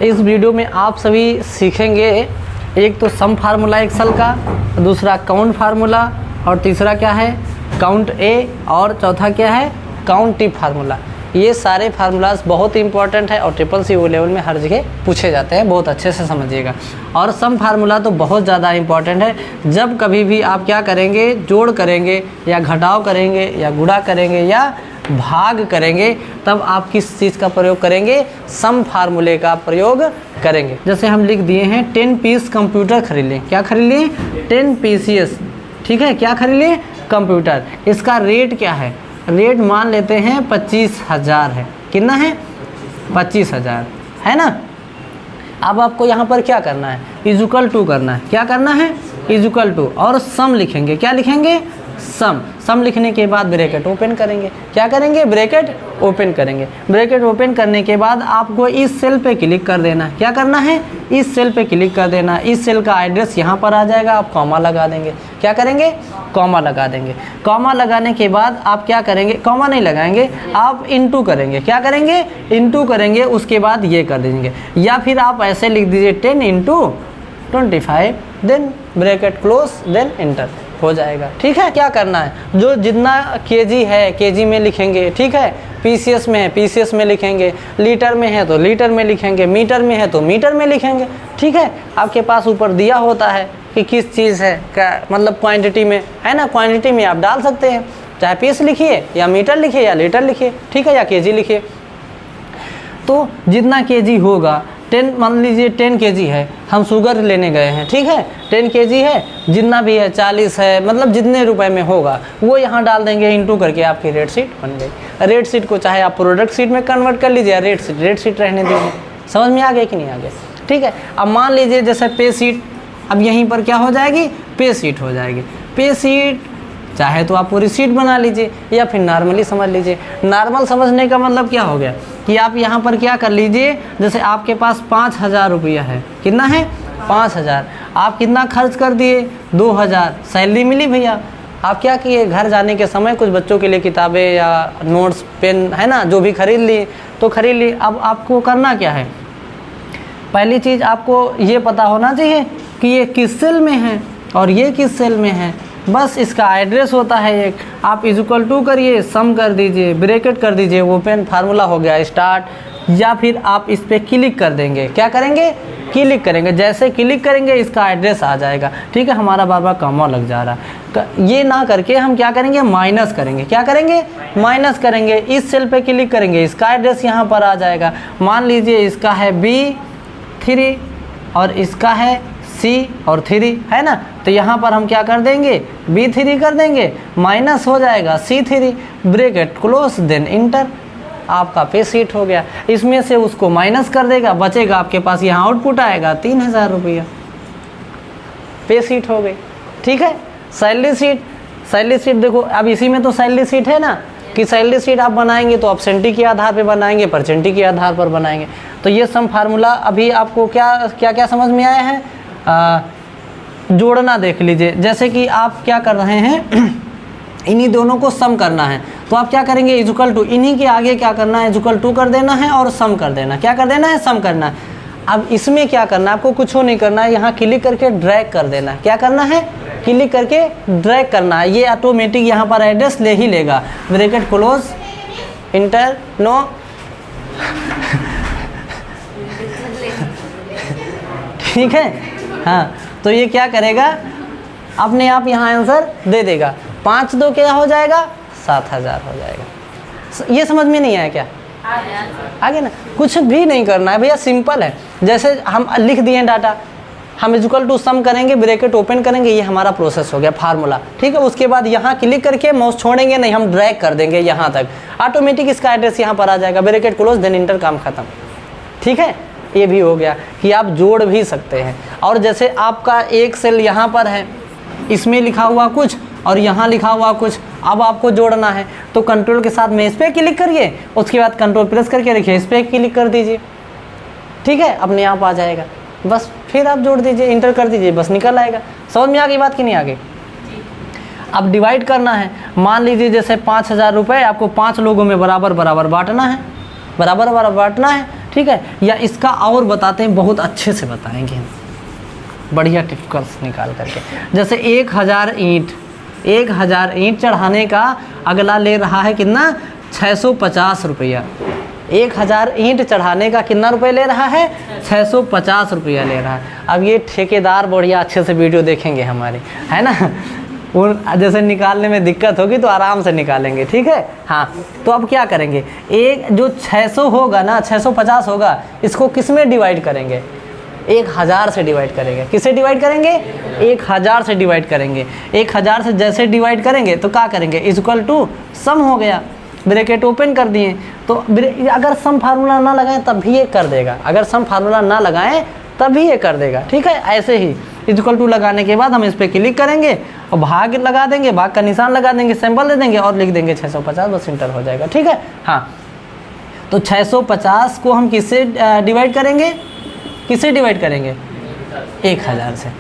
इस वीडियो में आप सभी सीखेंगे एक तो सम फार्मूला एक्सेल का, दूसरा काउंट फार्मूला, और तीसरा क्या है काउंट ए, और चौथा क्या है काउंट टी फार्मूला। ये सारे फार्मूलाज बहुत इंपॉर्टेंट है और ट्रिपल सी लेवल में हर जगह पूछे जाते हैं, बहुत अच्छे से समझिएगा। और सम फार्मूला तो बहुत ज़्यादा इंपॉर्टेंट है। जब कभी भी आप क्या करेंगे, जोड़ करेंगे या घटाव करेंगे या गुणा करेंगे या भाग करेंगे, तब आप किस चीज़ का प्रयोग करेंगे, सम फार्मूले का प्रयोग करेंगे। जैसे हम लिख दिए हैं 10 पीस कंप्यूटर खरीद लें। क्या खरीद लें? 10 पीसीएस, ठीक है, क्या खरीद लें? कंप्यूटर। इसका रेट क्या है? रेट मान लेते हैं 25,000 है। कितना है? 25,000 है ना। अब आपको यहाँ पर क्या करना है, इजुकल टू करना है। क्या करना है? इजुकल टू, और सम लिखेंगे। क्या लिखेंगे? सम। सम लिखने के बाद ब्रैकेट ओपन करेंगे। क्या करेंगे? ब्रैकेट ओपन करेंगे। ब्रैकेट ओपन करने के बाद आपको इस सेल पे क्लिक कर देना है। क्या करना है? इस सेल पे क्लिक कर देना। इस सेल का एड्रेस यहाँ पर आ जाएगा, आप कॉमा लगा देंगे। क्या करेंगे? कॉमा लगा देंगे। कॉमा लगाने के बाद आप क्या करेंगे, कॉमा नहीं लगाएंगे, आप इनटू करेंगे। क्या करेंगे? इनटू करेंगे। उसके बाद ये कर देंगे, या फिर आप ऐसे लिख दीजिए 10 into 25, then bracket close, then enter, हो जाएगा। ठीक है। क्या करना है, जो जितना केजी है केजी में लिखेंगे, ठीक है। पीसीएस में है पीसीएस में लिखेंगे, लीटर में है तो लीटर में लिखेंगे, मीटर में है तो मीटर में लिखेंगे, ठीक है। आपके पास ऊपर दिया होता है कि किस चीज़ है, क्या मतलब क्वांटिटी में है ना, क्वांटिटी में आप डाल सकते हैं, चाहे पीस लिखिए या मीटर लिखिए या लीटर लिखिए, ठीक है, या केजी लिखिए। तो जितना केजी होगा, 10 मान लीजिए 10 केजी है, हम शुगर लेने गए हैं, ठीक है, 10 केजी है, जितना भी है 40 है, मतलब जितने रुपए में होगा वो यहाँ डाल देंगे, इंटू करके आपकी रेट शीट बन गई। रेट शीट को चाहे आप प्रोडक्ट शीट में कन्वर्ट कर लीजिए, रेट शीट रहने दीजिए। समझ में आ गया कि नहीं आ गया? ठीक है। अब मान लीजिए जैसे पे शीट, अब यहीं पर क्या हो जाएगी, पे शीट हो जाएगी। पे शीट चाहे तो आप पूरी शीट बना लीजिए या फिर नॉर्मली समझ लीजिए। नॉर्मल समझने का मतलब क्या हो गया कि आप यहाँ पर क्या कर लीजिए, जैसे आपके पास 5,000 रुपया है। कितना है? 5,000। आप कितना खर्च कर दिए? 2,000 सैलरी मिली भैया। आप क्या किए, घर जाने के समय कुछ बच्चों के लिए किताबें या नोट्स पेन है ना, जो भी खरीद लिए तो खरीद ली। अब आपको करना क्या है, पहली चीज़ आपको ये पता होना चाहिए कि ये किस सेल में है और ये किस सेल में है। बस इसका एड्रेस होता है एक, आप इजुकल टू करिए, सम कर दीजिए, ब्रैकेट कर दीजिए, ओपन, फार्मूला हो गया स्टार्ट, या फिर आप इस पर क्लिक कर देंगे। क्या करेंगे? क्लिक करेंगे। जैसे क्लिक करेंगे इसका एड्रेस आ जाएगा, ठीक है। हमारा बार बार कॉमा लग जा रहा है, ये ना करके हम क्या करेंगे, माइनस करेंगे। क्या करेंगे? माइनस करेंगे। इस सेल पे क्लिक करेंगे, इसका एड्रेस यहाँ पर आ जाएगा। मान लीजिए इसका है B3 और इसका है C और 3, है ना, तो यहाँ पर हम क्या कर देंगे, B3 कर देंगे, माइनस हो जाएगा C3, bracket close, then inter. आपका पे शीट हो गया। इसमें से उसको माइनस कर देगा, बचेगा आपके पास, यहाँ आउटपुट आएगा 3,000 रुपया, पे शीट हो गई। ठीक है। सैलरी शीट, सैलरी शीट देखो, अब इसी में तो सैलरी शीट है ना, कि सैलरी शीट आप बनाएंगे तो एब्सेंटी के आधार पे बनाएंगे, परसेंटी के आधार पर बनाएंगे। तो ये सम फार्मूला अभी आपको क्या क्या समझ में आया है, जोड़ना देख लीजिए। जैसे कि आप क्या कर रहे हैं, इन्हीं दोनों को सम करना है, तो आप क्या करेंगे, इजुकल टू, इन्हीं के आगे क्या करना है, इजुकल टू कर देना है और सम कर देना। क्या कर देना है? सम करना है। अब इसमें क्या करना है, आपको कुछ नहीं करना है, यहाँ क्लिक करके ड्रैग कर देना है। क्या करना है? क्लिक करके ड्रैग करना है, ये ऑटोमेटिक यहाँ पर एड्रेस ले ही लेगा। ब्रैकेट क्लोज, इंटर, नो ठीक है। हाँ, तो ये क्या करेगा, अपने आप यहाँ आंसर दे देगा। 5 2 क्या हो जाएगा, 7,000 हो जाएगा। ये समझ में नहीं आया क्या? आगे ना, कुछ भी नहीं करना है भैया, सिंपल है। जैसे हम लिख दिए डाटा, हम इक्वल टू सम करेंगे, ब्रैकेट ओपन करेंगे, ये हमारा प्रोसेस हो गया, फार्मूला, ठीक है। उसके बाद यहाँ क्लिक करके माउस छोड़ेंगे नहीं, हम ड्रैग कर देंगे यहाँ तक, ऑटोमेटिक इसका एड्रेस यहाँ पर आ जाएगा, ब्रैकेट क्लोज, देन इंटर, काम खत्म। ठीक है। ये भी हो गया कि आप जोड़ भी सकते हैं। और जैसे आपका एक सेल यहाँ पर है, इसमें लिखा हुआ कुछ और यहाँ लिखा हुआ कुछ, अब आपको जोड़ना है तो कंट्रोल के साथ में इस पर क्लिक करिए, उसके बाद कंट्रोल प्रेस करके रखिए, इस पर क्लिक कर दीजिए, ठीक है, अपने आप आ जाएगा। बस फिर आप जोड़ दीजिए, इंटर कर दीजिए, बस निकल आएगा। समझ में आ गई बात कि नहीं आ गई? अब डिवाइड करना है, मान लीजिए जैसे 5,000 रुपये आपको 5 लोगों में बराबर बराबर बांटना है, बराबर बराबर बांटना है, ठीक ठीक है। या इसका और बताते हैं, बहुत अच्छे से बताएंगे हम, बढ़िया टिप्स निकाल करके। जैसे 1000 ईंट चढ़ाने का अगला ले रहा है कितना, 650 रुपया। 1000 ईंट चढ़ाने का कितना रुपये ले रहा है, 650 रुपया ले रहा है। अब ये ठेकेदार बढ़िया अच्छे से वीडियो देखेंगे हमारी, है ना, वो जैसे निकालने में दिक्कत होगी तो आराम से निकालेंगे, ठीक है। हाँ, तो अब क्या करेंगे, एक जो 600 होगा ना, 650 होगा, इसको किस में डिवाइड करेंगे, 1000 से डिवाइड करेंगे। किससे डिवाइड करेंगे, 1000 से डिवाइड करेंगे। 1000 से जैसे डिवाइड करेंगे तो क्या करेंगे, इक्वल टू सम हो गया, ब्रैकेट ओपन कर दिए। तो अगर सम फार्मूला ना लगाएं तब भी ये कर देगा, अगर सम फार्मूला ना लगाएं तब भी ये कर देगा, ठीक है। ऐसे ही इक्वल टू लगाने के बाद हम इस पर क्लिक करेंगे और भाग लगा देंगे, भाग का निशान लगा देंगे, सिंबल दे देंगे और लिख देंगे 650, बस इंटर हो जाएगा, ठीक है। हाँ, तो 650 को हम किससे डिवाइड करेंगे, किससे डिवाइड करेंगे, 1000 से,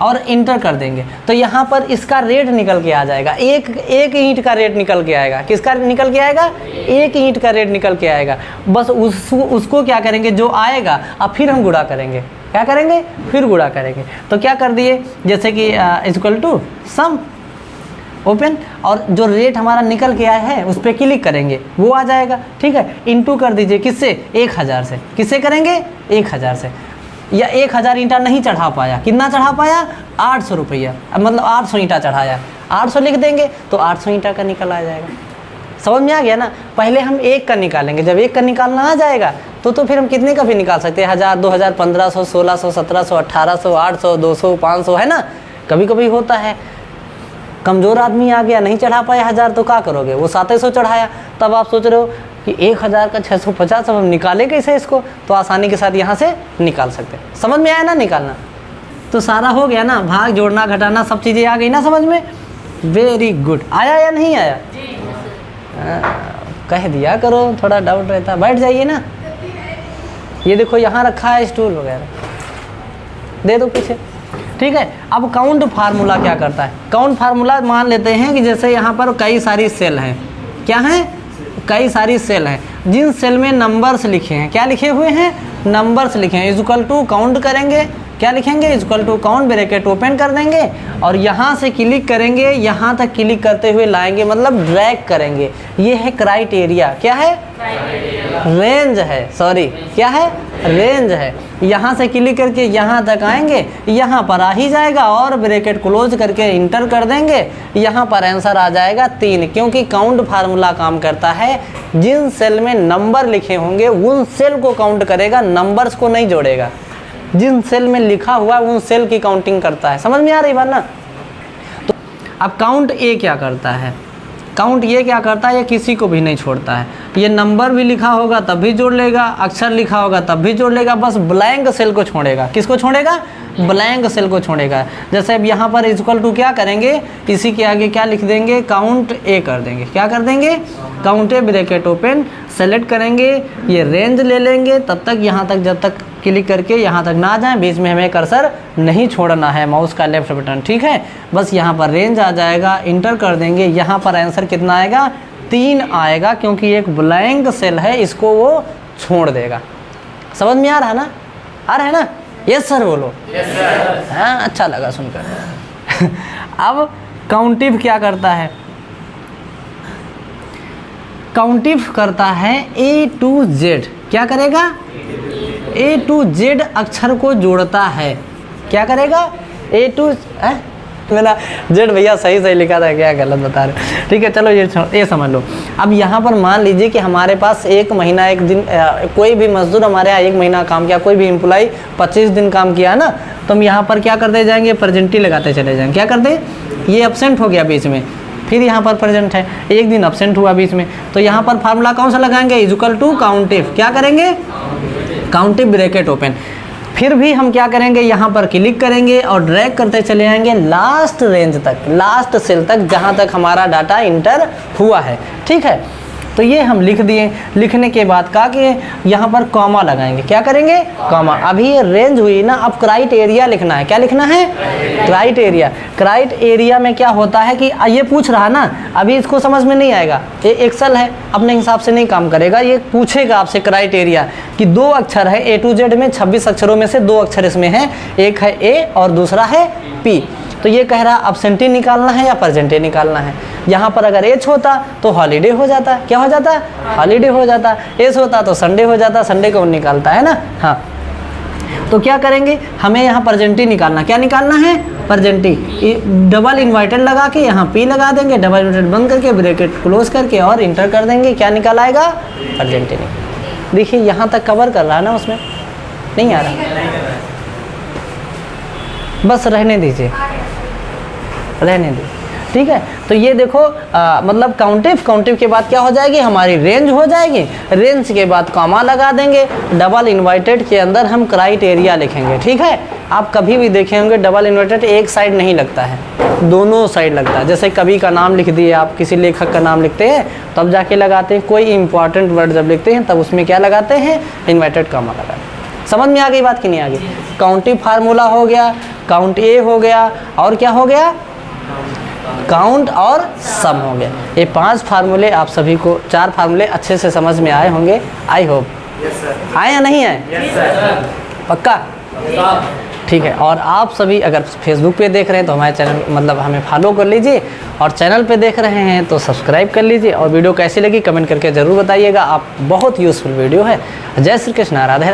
और इंटर कर देंगे। तो यहाँ पर इसका रेट निकल के आ जाएगा, एक ईंट का रेट निकल के आएगा। किसका निकल के आएगा, एक ईंट का रेट निकल के आएगा। बस उसको क्या करेंगे, जो आएगा अब फिर हम गुणा करेंगे, क्या करेंगे, फिर गुणा करेंगे। तो क्या कर दिए, जैसे कि इक्वल टू सम ओपन, और जो रेट हमारा निकल के आया है उस पर क्लिक करेंगे, वो आ जाएगा, ठीक है। इंटू कर दीजिए किससे, 1000 से। किससे करेंगे, 1000 से। या 1000 ईंटा नहीं चढ़ा पाया, कितना चढ़ा पाया, 800 रुपया, मतलब 800 ईंटा चढ़ाया, 800 लिख देंगे तो 800 ईंटा का निकल आ जाएगा। समझ में आ गया ना। पहले हम एक का निकालेंगे, जब एक का निकालना आ जाएगा तो फिर हम कितने का भी निकाल सकते हैं, 1000, 2000, 1500, 1600, 1700, 1800, 800, 200, 500, है ना। कभी कभी होता है कमज़ोर आदमी आ गया, नहीं चढ़ा पाया 1000, तो क्या करोगे, वो 700 चढ़ाया, तब आप सोच रहे हो कि 1000 का 650, अब हम निकालें कैसे इसको, तो आसानी के साथ यहाँ से निकाल सकते हैं। समझ में आया ना निकालना, तो सारा हो गया ना, भाग जोड़ना घटाना सब चीज़ें आ गई ना समझ में। वेरी गुड, आया या नहीं आया, कह दिया करो, थोड़ा डाउट रहता, बैठ जाइए ना। ये देखो यहाँ रखा है स्टूल वगैरह, दे दो पीछे, ठीक है। अब काउंट फार्मूला क्या करता है, काउंट फार्मूला मान लेते हैं कि जैसे यहाँ पर कई सारी सेल हैं, क्या हैं, कई सारी सेल हैं, जिन सेल में नंबर्स लिखे हैं, क्या लिखे हुए हैं, नंबर्स लिखे हैं, इक्वल टू काउंट करेंगे, क्या लिखेंगे, equal to count, bracket open कर देंगे और यहाँ से क्लिक करेंगे, यहाँ तक क्लिक करते हुए लाएंगे, मतलब ड्रैग करेंगे। ये है क्राइटेरिया, क्या है, रेंज है, सॉरी क्या है, रेंज है। यहाँ से क्लिक करके यहाँ तक आएंगे, यहाँ पर आ ही जाएगा और ब्रैकेट क्लोज करके इंटर कर देंगे, यहाँ पर आंसर आ जाएगा 3, क्योंकि काउंट फार्मूला काम करता है जिन सेल में नंबर लिखे होंगे उन सेल को काउंट करेगा, नंबर्स को नहीं जोड़ेगा। जिन सेल में लिखा हुआ उन सेल की काउंटिंग करता है। समझ में आ रही बात ना। तो अब काउंट ए क्या करता है, काउंट ये क्या करता है, ये किसी को भी नहीं छोड़ता है। ये नंबर भी लिखा होगा तब भी जोड़ लेगा, अक्षर लिखा होगा तब भी जोड़ लेगा, बस ब्लैंक सेल को छोड़ेगा। किसको छोड़ेगा, ब्लैंक सेल को छोड़ेगा। जैसे अब यहाँ पर इक्वल टू क्या करेंगे, इसी के आगे क्या लिख देंगे, काउंट ए कर देंगे, क्या कर देंगे, काउंट ए, ब्रैकेट ओपन, सेलेक्ट करेंगे, ये रेंज ले लेंगे, तब तक यहाँ तक, जब तक क्लिक करके यहाँ तक ना जाए, बीच में हमें कर्सर नहीं छोड़ना है, माउस का लेफ्ट बटन, ठीक है। बस यहाँ पर रेंज आ जाएगा, इंटर कर देंगे, यहाँ पर आंसर कितना आएगा, 3 आएगा, क्योंकि एक ब्लैंक सेल है, इसको वो छोड़ देगा। समझ में आ रहा है ना, आ रहा है ना, यस सर बोलो, यस सर। हाँ, अच्छा लगा सुनकर। अब काउंटिव क्या करता है, काउंटिव करता है A to Z, क्या करेगा, A to Z अक्षर को जोड़ता है, क्या करेगा, A to मेरा जेड भैया सही लिखा था, क्या गलत बता रहे, ठीक है। चलो ये समझ लो। अब यहाँ पर मान लीजिए कि हमारे पास 1 महीना 1 दिन, कोई भी मजदूर हमारे यहाँ 1 महीना काम किया, कोई भी एम्प्लॉय 25 दिन काम किया है ना, तो हम यहाँ पर क्या करते जाएंगे, प्रेजेंट ही लगाते चले जाएंगे। क्या करते, ये एब्सेंट हो गया बीच में, फिर यहाँ पर प्रेजेंट है, 1 दिन एब्सेंट हुआ बीच में, तो यहाँ पर फार्मूला कौन सा लगाएंगे, इक्वल टू काउंटिव, क्या करेंगे, काउंटिव, ब्रैकेट ओपन। फिर भी हम क्या करेंगे, यहाँ पर क्लिक करेंगे और ड्रैग करते चले जाएंगे लास्ट रेंज तक, लास्ट सेल तक, जहाँ तक हमारा डाटा इंटर हुआ है, ठीक है। तो ये हम लिख दिए। लिखने के बाद कहा कि यहाँ पर कॉमा लगाएंगे। क्या करेंगे? कॉमा। अभी ये रेंज हुई ना, अब क्राइटेरिया लिखना है। क्या लिखना है? क्राइटेरिया। क्राइटेरिया में क्या होता है कि ये पूछ रहा ना, अभी इसको समझ में नहीं आएगा, ये एक्सेल है, अपने हिसाब से नहीं काम करेगा। ये पूछेगा आपसे क्राइटेरिया कि 2 अक्षर है, A to Z में 26 अक्षरों में से 2 अक्षर इसमें है, एक है A और दूसरा है P। तो ये कह रहा अब्सेंटी निकालना है या प्रेजेंटी निकालना है। यहाँ पर अगर एच होता तो हॉलीडे हो जाता। क्या हो जाता? हॉलीडे हो जाता। एस होता तो संडे हो जाता। संडे कौन निकालता है ना? हाँ, तो क्या करेंगे, हमें यहाँ प्रेजेंटी निकालना। क्या निकालना है? प्रेजेंटी। डबल इन्वर्टेड लगा के यहाँ P लगा देंगे, डबल इन्वर्टेड बंद करके ब्रैकेट क्लोज करके और इंटर कर देंगे। क्या निकाल आएगा? प्रेजेंटी निकाल। देखिए यहाँ तक कवर कर रहा है ना, उसमें नहीं आ रहा, बस रहने दीजिए, रहने दीजिए, ठीक है। तो ये देखो मतलब काउंटिव के बाद क्या हो जाएगी, हमारी रेंज हो जाएगी। रेंज के बाद कॉमा लगा देंगे। डबल इन्वर्टेड के अंदर हम क्राइटेरिया लिखेंगे, ठीक है। आप कभी भी देखे होंगे डबल इन्वर्टेड एक साइड नहीं लगता है, दोनों साइड लगता है। जैसे कवि का नाम लिख दिए आप, किसी लेखक का नाम लिखते हैं तब जाके लगाते हैं। कोई इंपॉर्टेंट वर्ड जब लिखते हैं तब उसमें क्या लगाते हैं? इन्वर्टेड कॉमा लगाते हैं। समझ में आ गई बात कि नहीं आ गई? काउंटिव फार्मूला हो गया, काउंट ए हो गया, और क्या हो गया? काउंट और सम हो गया। ये 5 फार्मूले आप सभी को, 4 फार्मूले अच्छे से समझ में आए होंगे, आई होप। आए या नहीं आए? पक्का? ठीक है। और आप सभी अगर फेसबुक पे देख रहे हैं तो हमारे चैनल मतलब हमें फॉलो कर लीजिए, और चैनल पे देख रहे हैं तो सब्सक्राइब कर लीजिए। और वीडियो कैसी लगी कमेंट करके ज़रूर बताइएगा। आप बहुत यूज़फुल वीडियो है। जय श्री कृष्ण, राधे।